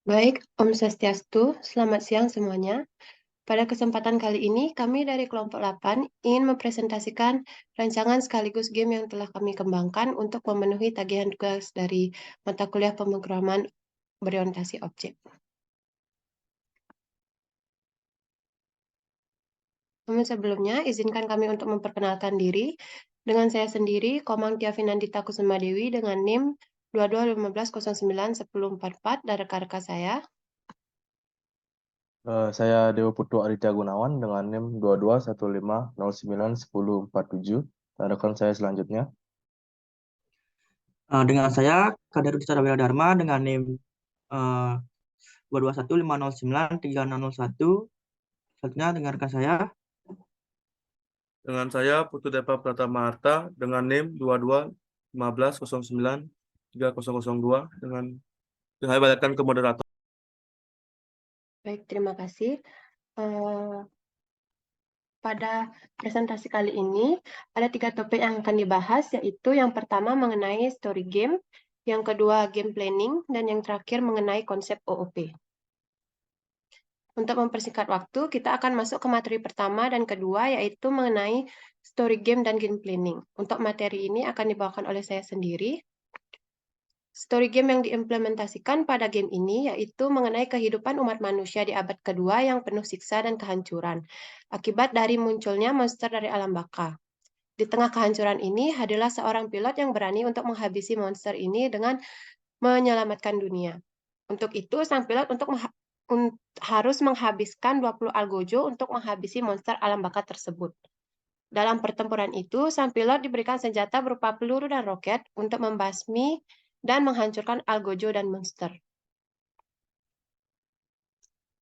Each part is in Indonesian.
Baik, Om Swastiastu, selamat siang semuanya. Pada kesempatan kali ini, kami dari kelompok 8 ingin mempresentasikan rancangan sekaligus game yang telah kami kembangkan untuk memenuhi tagihan tugas dari mata kuliah pemrograman berorientasi objek. Namun sebelumnya, izinkan kami untuk memperkenalkan diri. Dengan saya sendiri, Komang Tiavinandita Kusumadewi dengan NIM 2215091044 dan rekan-rekan saya. Saya Dewa Putu Aditya Gunawan dengan NIM 2215091047 dan rekan saya selanjutnya. Dengan saya, Kader Sadawira Dharma dengan NIM 2215093001. Selanjutnya dengan rekan saya. Dengan saya Putu Depa Pratama Arta dengan NIM 2215093002 dengan saya balikkan ke moderator. Baik, terima kasih. Pada presentasi kali ini, ada 3 topik yang akan dibahas, yaitu yang pertama mengenai story game, yang kedua game planning, dan yang terakhir mengenai konsep OOP. Untuk mempersingkat waktu, kita akan masuk ke materi pertama dan kedua, yaitu mengenai story game dan game planning. Untuk materi ini akan dibawakan oleh saya sendiri. Story game yang diimplementasikan pada game ini yaitu mengenai kehidupan umat manusia di abad kedua yang penuh siksa dan kehancuran, akibat dari munculnya monster dari alam baka. Di tengah kehancuran ini, hadirlah seorang pilot yang berani untuk menghabisi monster ini dengan menyelamatkan dunia. Untuk itu, sang pilot harus menghabiskan 20 algojo untuk menghabisi monster alam baka tersebut. Dalam pertempuran itu, sang pilot diberikan senjata berupa peluru dan roket untuk membasmi dan menghancurkan algojo dan monster.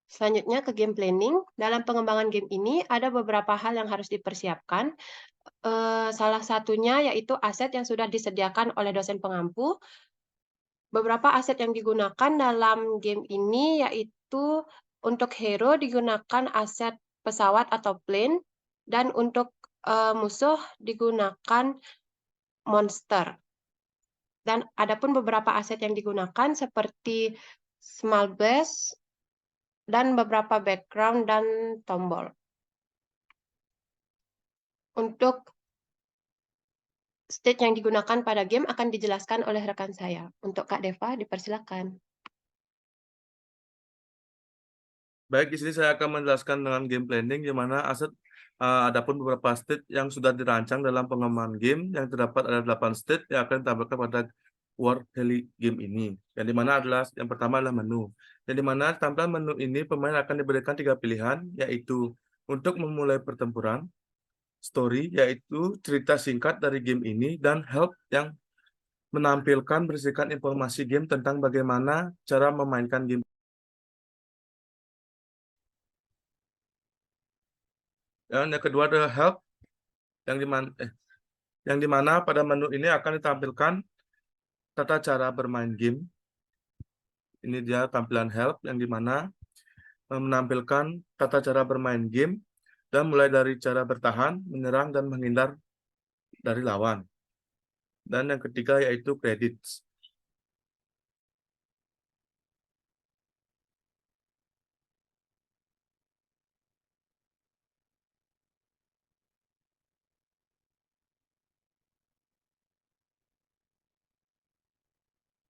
Selanjutnya ke game planning. Dalam pengembangan game ini, ada beberapa hal yang harus dipersiapkan. Salah satunya yaitu aset yang sudah disediakan oleh dosen pengampu. Beberapa aset yang digunakan dalam game ini yaitu untuk hero digunakan aset pesawat atau plane, dan untuk musuh digunakan monster. Dan adapun beberapa aset yang digunakan seperti small blast dan beberapa background dan tombol. Untuk stage yang digunakan pada game akan dijelaskan oleh rekan saya. Untuk Kak Deva, dipersilakan. Baik, di sini saya akan menjelaskan dengan game planning di mana aset adapun beberapa state yang sudah dirancang dalam pengembangan game yang terdapat ada 8 state yang akan ditampilkan pada World Heli game ini. Yang dimana adalah yang pertama adalah menu. Yang dimana tampilan menu ini pemain akan diberikan 3 pilihan, yaitu untuk memulai pertempuran, story yaitu cerita singkat dari game ini, dan help yang menampilkan berisikan informasi game tentang bagaimana cara memainkan game. Dan yang kedua adalah help yang dimana pada menu ini akan ditampilkan tata cara bermain game. Ini dia tampilan help yang dimana menampilkan tata cara bermain game dan mulai dari cara bertahan, menyerang, dan menghindar dari lawan. Dan yang ketiga yaitu credits.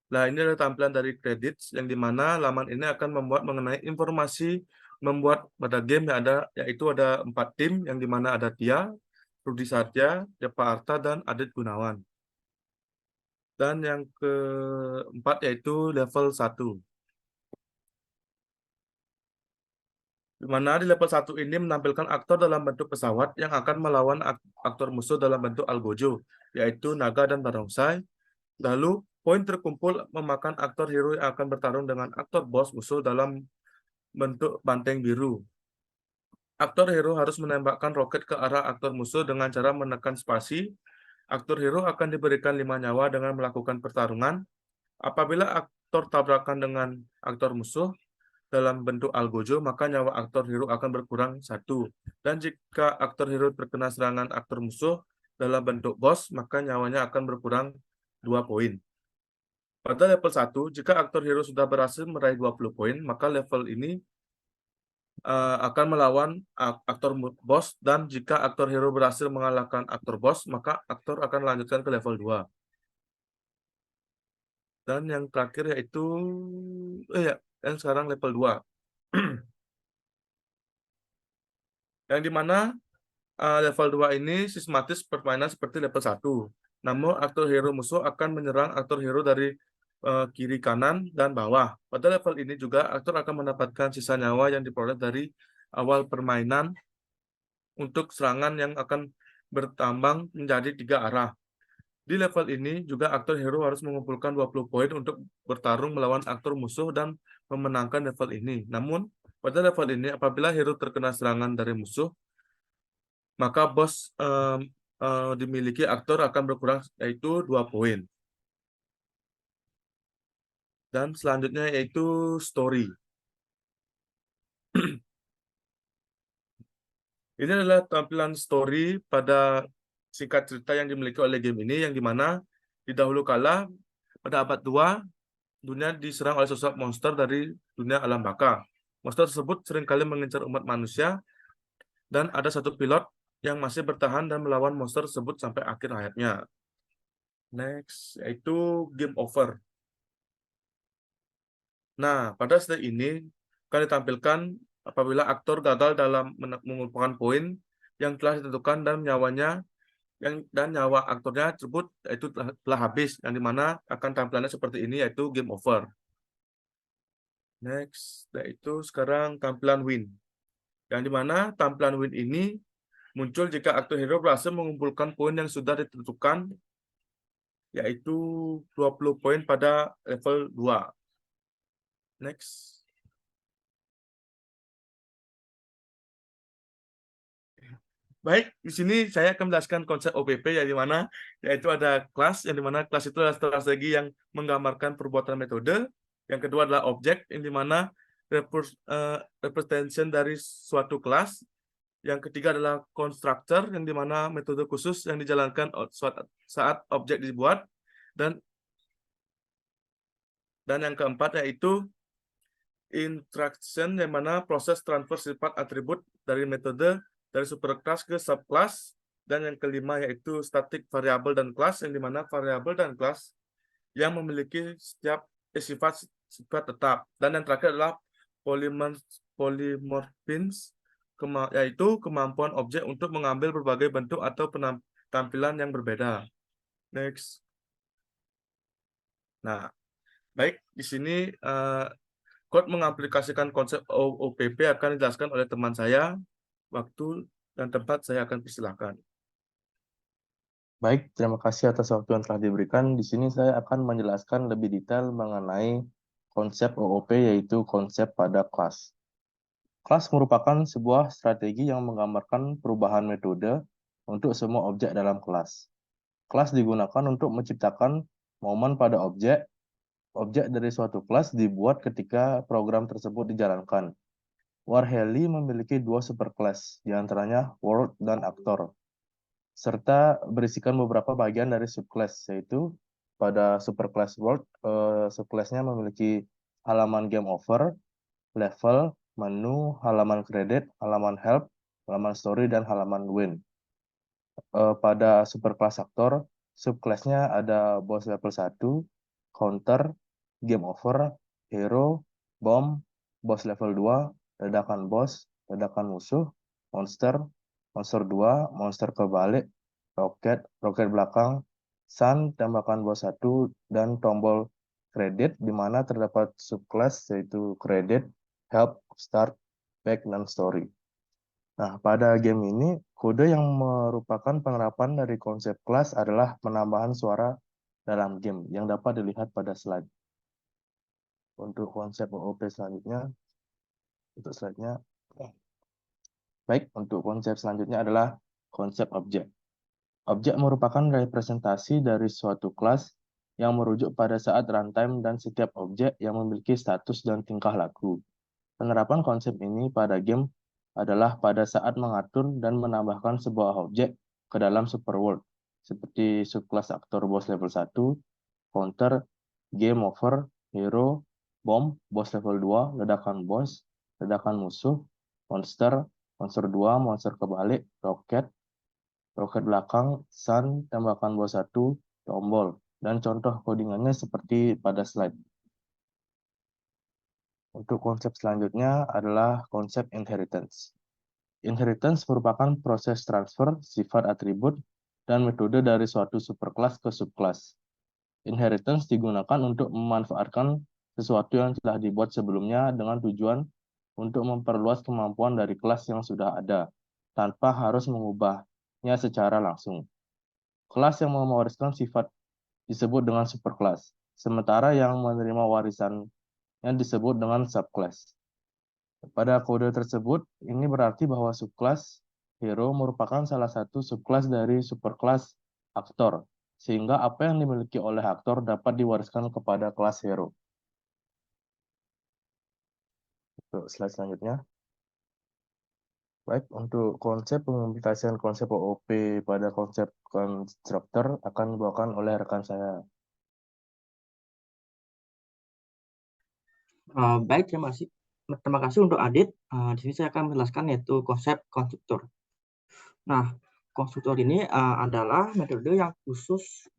Nah, ini adalah tampilan dari credits yang dimana laman ini akan membuat mengenai informasi membuat pada game yang ada, yaitu ada 4 tim yang dimana ada Tia, Rudi Satya, Depa Arta, dan Adit Gunawan. Dan yang keempat yaitu level 1. Di mana di level 1 ini menampilkan aktor dalam bentuk pesawat yang akan melawan aktor musuh dalam bentuk algojo, yaitu naga dan barongsai. Lalu, poin terkumpul memakan aktor hero yang akan bertarung dengan aktor boss musuh dalam bentuk banteng biru. Aktor hero harus menembakkan roket ke arah aktor musuh dengan cara menekan spasi. Aktor hero akan diberikan 5 nyawa dengan melakukan pertarungan. Apabila aktor tabrakan dengan aktor musuh dalam bentuk algojo, maka nyawa aktor hero akan berkurang 1. Dan jika aktor hero terkena serangan aktor musuh dalam bentuk boss, maka nyawanya akan berkurang 2 poin. Pada level 1, jika aktor hero sudah berhasil meraih 20 poin, maka level ini akan melawan aktor bos, dan jika aktor hero berhasil mengalahkan aktor bos, maka aktor akan melanjutkan ke level 2. Dan yang terakhir yaitu yang sekarang level 2. Yang dimana level 2 ini sistematis permainan seperti level 1. Namun aktor hero musuh akan menyerang aktor hero dari kiri, kanan, dan bawah. Pada level ini juga aktor akan mendapatkan sisa nyawa yang diperoleh dari awal permainan untuk serangan yang akan bertambah menjadi 3 arah. Di level ini juga aktor hero harus mengumpulkan 20 poin untuk bertarung melawan aktor musuh dan memenangkan level ini. Namun, pada level ini apabila hero terkena serangan dari musuh, maka bos dimiliki aktor akan berkurang yaitu 2 poin. Dan selanjutnya yaitu story. Ini adalah tampilan story pada singkat cerita yang dimiliki oleh game ini, yang dimana di dahulu kala pada abad 2 dunia diserang oleh sosok monster dari dunia alam baka. Monster tersebut seringkali mengincar umat manusia, dan ada satu pilot yang masih bertahan dan melawan monster tersebut sampai akhir hayatnya. Next, yaitu game over. Nah, pada slide ini akan ditampilkan apabila aktor gagal dalam mengumpulkan poin yang telah ditentukan dan nyawa aktornya tersebut itu telah habis, yang dimana akan tampilannya seperti ini, yaitu game over. Next, yaitu sekarang tampilan win, yang dimana tampilan win ini muncul jika aktor hero berhasil mengumpulkan poin yang sudah ditentukan, yaitu 20 poin pada level 2. Next. Baik, di sini saya akan menjelaskan konsep OPP, yang dimana yaitu ada kelas, yang dimana kelas itu adalah strategi yang menggambarkan perbuatan metode. Yang kedua adalah objek, yang dimana representation dari suatu kelas. Yang ketiga adalah constructor, yang dimana metode khusus yang dijalankan saat objek dibuat. Dan yang keempat yaitu interaction, yang mana proses transfer sifat atribut dari metode dari superclass ke subclass. Dan yang kelima yaitu static variable dan kelas, yang dimana variabel dan kelas yang memiliki setiap sifat tetap. Dan yang terakhir adalah polymorphism, yaitu kemampuan objek untuk mengambil berbagai bentuk atau tampilan yang berbeda. Next. Nah, baik, di sini Code mengaplikasikan konsep OPP akan dijelaskan oleh teman saya. Waktu dan tempat saya akan persilahkan. Baik, terima kasih atas waktu yang telah diberikan. Di sini saya akan menjelaskan lebih detail mengenai konsep OOP, yaitu konsep pada kelas. Kelas merupakan sebuah strategi yang menggambarkan perubahan metode untuk semua objek dalam kelas. Kelas digunakan untuk menciptakan momen pada objek. Objek dari suatu kelas dibuat ketika program tersebut dijalankan. Warheli memiliki 2 superclass, diantaranya World dan Actor, serta berisikan beberapa bagian dari subclass, yaitu pada superclass World, subclassnya memiliki halaman game over, level, menu, halaman kredit, halaman help, halaman story, dan halaman win. Pada superclass Actor, subclassnya ada boss level 1, counter, game over, hero, bomb, boss level 2, ledakan bos, ledakan musuh, monster, monster 2, monster kebalik, roket, roket belakang, sun, tembakan bos 1, dan tombol kredit, di mana terdapat subclass yaitu kredit, help, start, back, dan story. Nah, pada game ini, kode yang merupakan penerapan dari konsep kelas adalah penambahan suara dalam game yang dapat dilihat pada slide. Untuk konsep OOP selanjutnya, untuk slide-nya. Baik, untuk konsep selanjutnya adalah konsep objek. Objek merupakan representasi dari suatu kelas yang merujuk pada saat runtime dan setiap objek yang memiliki status dan tingkah laku. Penerapan konsep ini pada game adalah pada saat mengatur dan menambahkan sebuah objek ke dalam superworld, seperti subclass aktor boss level 1, counter, game over, hero, bom, boss level 2, ledakan bos, ledakan musuh, monster, monster 2, monster kebalik, roket, roket belakang, sun, tembakan bos 1, tombol. Dan contoh codingannya seperti pada slide. Untuk konsep selanjutnya adalah konsep inheritance. Inheritance merupakan proses transfer sifat atribut dan metode dari suatu superkelas ke subkelas. Inheritance digunakan untuk memanfaatkan sesuatu yang telah dibuat sebelumnya dengan tujuan untuk memperluas kemampuan dari kelas yang sudah ada, tanpa harus mengubahnya secara langsung. Kelas yang mewariskan sifat disebut dengan superkelas, sementara yang menerima warisan yang disebut dengan subclass. Pada kode tersebut, ini berarti bahwa subclass hero merupakan salah satu subclass dari superkelas aktor, sehingga apa yang dimiliki oleh aktor dapat diwariskan kepada kelas hero. Slide selanjutnya. Baik, untuk konsep pengimplementasian konsep OOP pada konsep constructor akan dibawakan oleh rekan saya. Baik, terima kasih untuk Adit. Di sini saya akan menjelaskan yaitu konsep konstruktor. Nah, konstruktor ini adalah metode yang khusus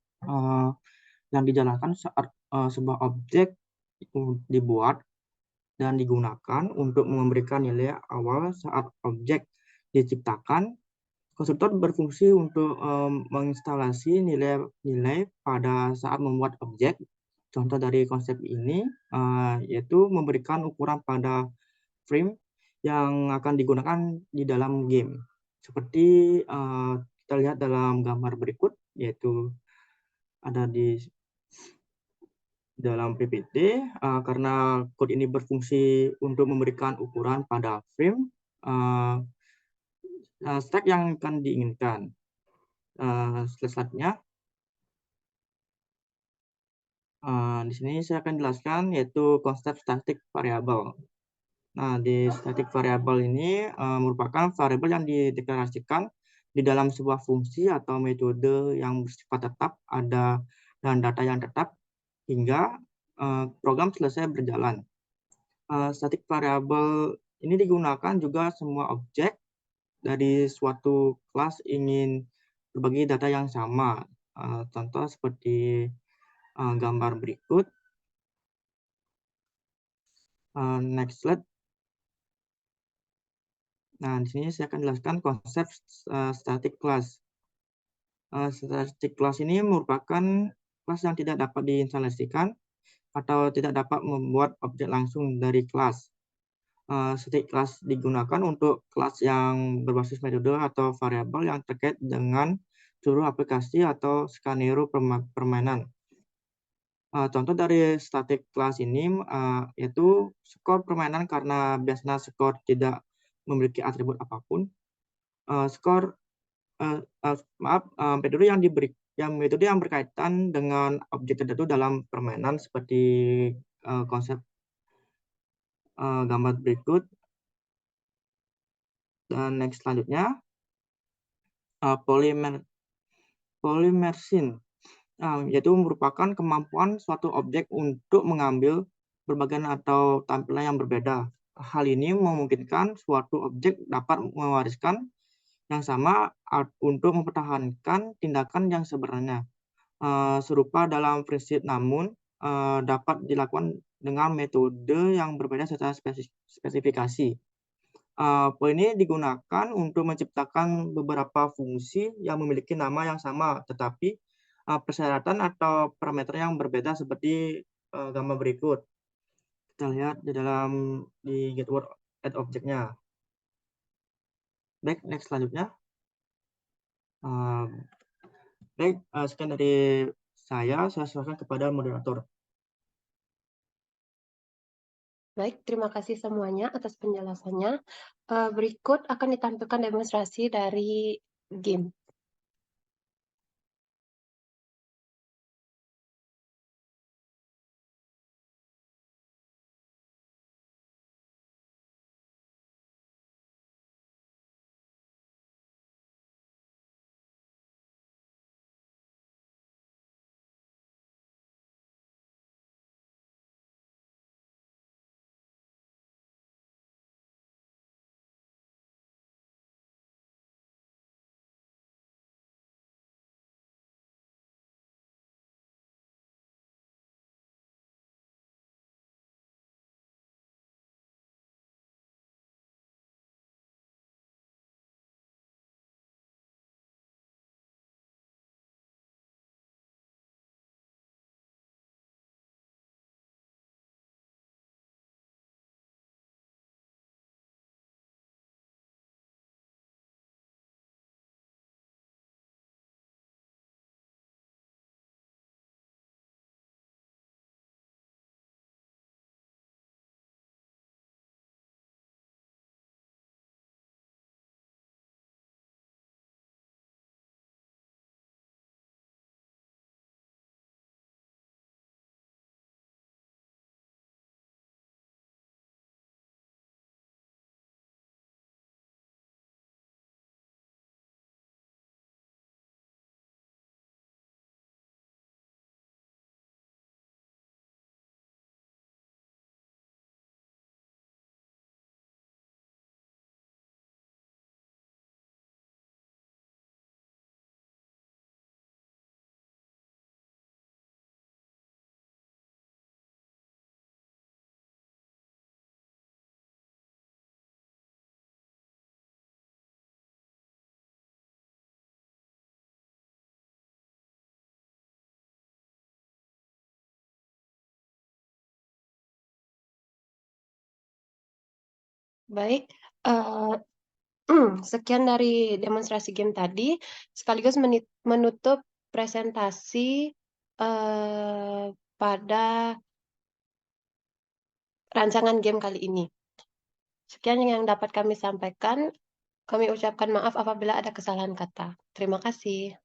yang dijalankan saat sebuah objek dibuat dan digunakan untuk memberikan nilai awal saat objek diciptakan. Konstruktor berfungsi untuk menginstalasi nilai-nilai pada saat membuat objek. Contoh dari konsep ini yaitu memberikan ukuran pada frame yang akan digunakan di dalam game. Seperti kita lihat dalam gambar berikut, yaitu ada di dalam PPT, karena code ini berfungsi untuk memberikan ukuran pada frame, stack yang akan diinginkan. Selanjutnya, di sini saya akan jelaskan yaitu konsep static variable. Nah, di static variable ini merupakan variabel yang dideklarasikan di dalam sebuah fungsi atau metode yang bersifat tetap ada dan data yang tetap hingga program selesai berjalan. Static variable ini digunakan juga semua objek dari suatu kelas ingin berbagi data yang sama. Contoh seperti gambar berikut. Next slide. Nah, di sini saya akan jelaskan konsep static class. Static class ini merupakan kelas yang tidak dapat diinstalasikan atau tidak dapat membuat objek langsung dari kelas. Static class digunakan untuk kelas yang berbasis metode atau variabel yang terkait dengan seluruh aplikasi atau skenario permainan. Contoh dari static class ini yaitu skor permainan karena biasanya skor tidak memiliki atribut apapun. Metode yang berkaitan dengan objek tertentu dalam permainan seperti konsep gambar berikut. Dan next selanjutnya polymersin, yaitu merupakan kemampuan suatu objek untuk mengambil berbagai atau tampilan yang berbeda. Hal ini memungkinkan suatu objek dapat mewariskan yang sama untuk mempertahankan tindakan yang sebenarnya. Serupa dalam prinsip, namun dapat dilakukan dengan metode yang berbeda secara spesifikasi. Poin ini digunakan untuk menciptakan beberapa fungsi yang memiliki nama yang sama, tetapi persyaratan atau parameter yang berbeda seperti gambar berikut. Kita lihat di get word add objeknya. Baik, next selanjutnya. Baik, sekian dari saya serahkan kepada moderator. Baik, terima kasih semuanya atas penjelasannya. Berikut akan ditampilkan demonstrasi dari game. Baik, sekian dari demonstrasi game tadi, sekaligus menutup presentasi pada rancangan game kali ini. Sekian yang dapat kami sampaikan. Kami ucapkan maaf apabila ada kesalahan kata. Terima kasih.